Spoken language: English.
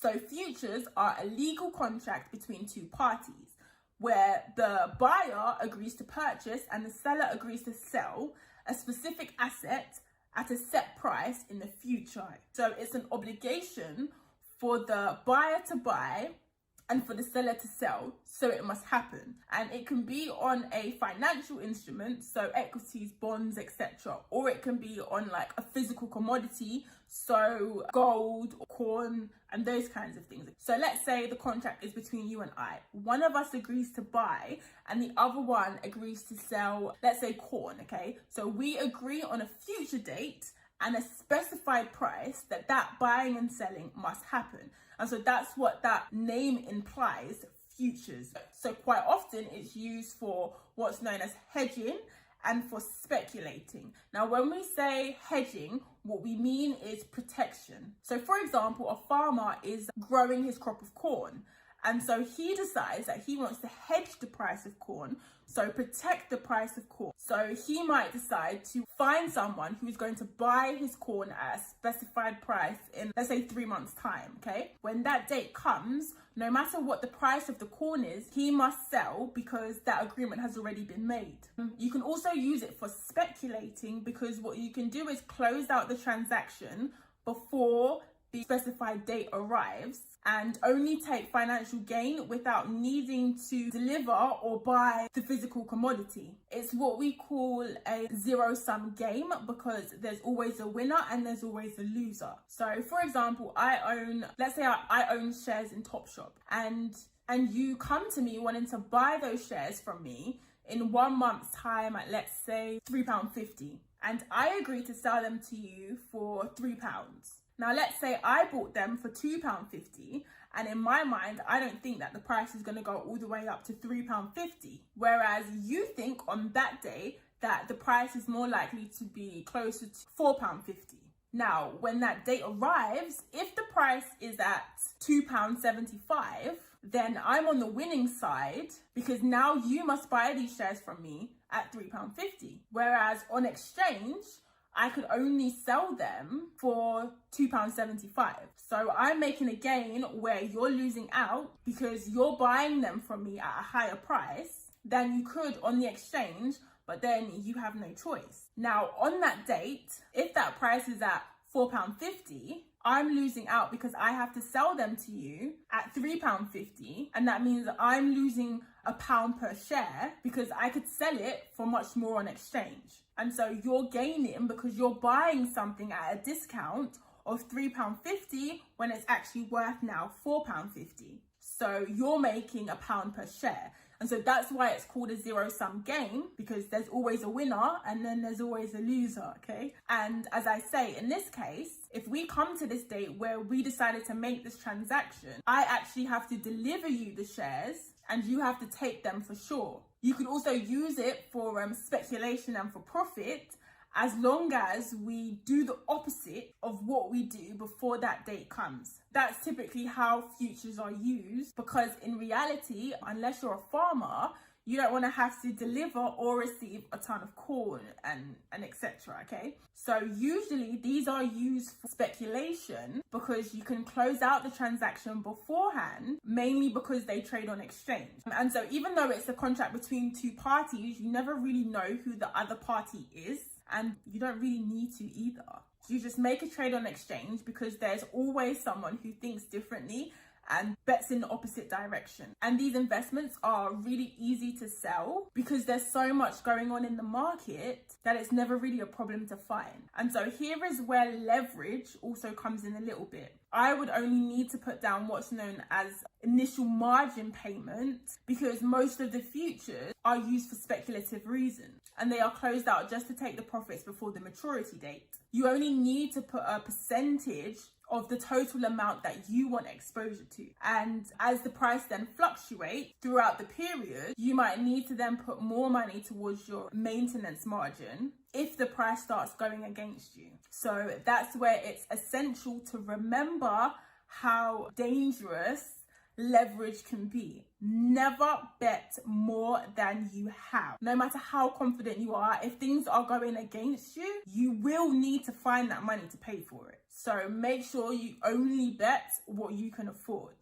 So futures are a legal contract between two parties where the buyer agrees to purchase and the seller agrees to sell a specific asset at a set price in the future. So it's an obligation for the buyer to buy and for the seller to sell, so it must happen. And it can be on a financial instrument, so equities, bonds, etc. Or it can be on like a physical commodity, so gold, corn, and those kinds of things. So let's say the contract is between you and I. One of us agrees to buy and the other one agrees to sell, let's say corn, okay? So we agree on a future date and a specified price that buying and selling must happen. And so that's what that name implies, futures. So quite often it's used for what's known as hedging and for speculating. Now, when we say hedging, what we mean is protection. So for example, a farmer is growing his crop of corn. And so he decides that he wants to hedge the price of corn, so protect the price of corn. So he might decide to find someone who's going to buy his corn at a specified price in, let's say, 3 months' time, okay? When that date comes, no matter what the price of the corn is, he must sell because that agreement has already been made. You can also use it for speculating because what you can do is close out the transaction before the specified date arrives and only take financial gain without needing to deliver or buy the physical commodity. It's what we call a zero-sum game because there's always a winner and there's always a loser. So for example, let's say I own shares in Topshop and you come to me wanting to buy those shares from me in 1 month's time at, let's say, £3.50. And I agree to sell them to you for £3. Now, let's say I bought them for £2.50, and in my mind, I don't think that the price is going to go all the way up to £3.50. Whereas you think on that day that the price is more likely to be closer to £4.50. Now, when that date arrives, if the price is at £2.75, then I'm on the winning side because now you must buy these shares from me at £3.50. Whereas on exchange, I could only sell them for £2.75. So I'm making a gain where you're losing out because you're buying them from me at a higher price than you could on the exchange, but then you have no choice. Now, on that date, if that price is at £4.50, I'm losing out because I have to sell them to you at £3.50, and that means I'm losing £1 per share because I could sell it for much more on exchange. And so you're gaining because you're buying something at a discount of £3.50 when it's actually worth now £4.50. So you're making £1 per share. And so that's why it's called a zero-sum game, because there's always a winner and then there's always a loser, okay? And as I say, in this case, if we come to this date where we decided to make this transaction, I actually have to deliver you the shares and you have to take them for sure. You can also use it for speculation and for profit, as long as we do the opposite of what we do before that date comes. That's typically how futures are used, because in reality, unless you're a farmer, you don't want to have to deliver or receive a ton of corn and etc. Okay, so usually these are used for speculation because you can close out the transaction beforehand, mainly because they trade on exchange. And so even though it's a contract between two parties, you never really know who the other party is, and you don't really need to either. You just make a trade on exchange because there's always someone who thinks differently and bets in the opposite direction. And these investments are really easy to sell because there's so much going on in the market that it's never really a problem to find. And so here is where leverage also comes in a little bit. I would only need to put down what's known as initial margin payment because most of the futures are used for speculative reasons and they are closed out just to take the profits before the maturity date. You only need to put a percentage of the total amount that you want exposure to. And as the price then fluctuates throughout the period, you might need to then put more money towards your maintenance margin if the price starts going against you. So that's where it's essential to remember how dangerous leverage can be. Never bet more than you have. No matter how confident you are, if things are going against you, you will need to find that money to pay for it. So make sure you only bet what you can afford.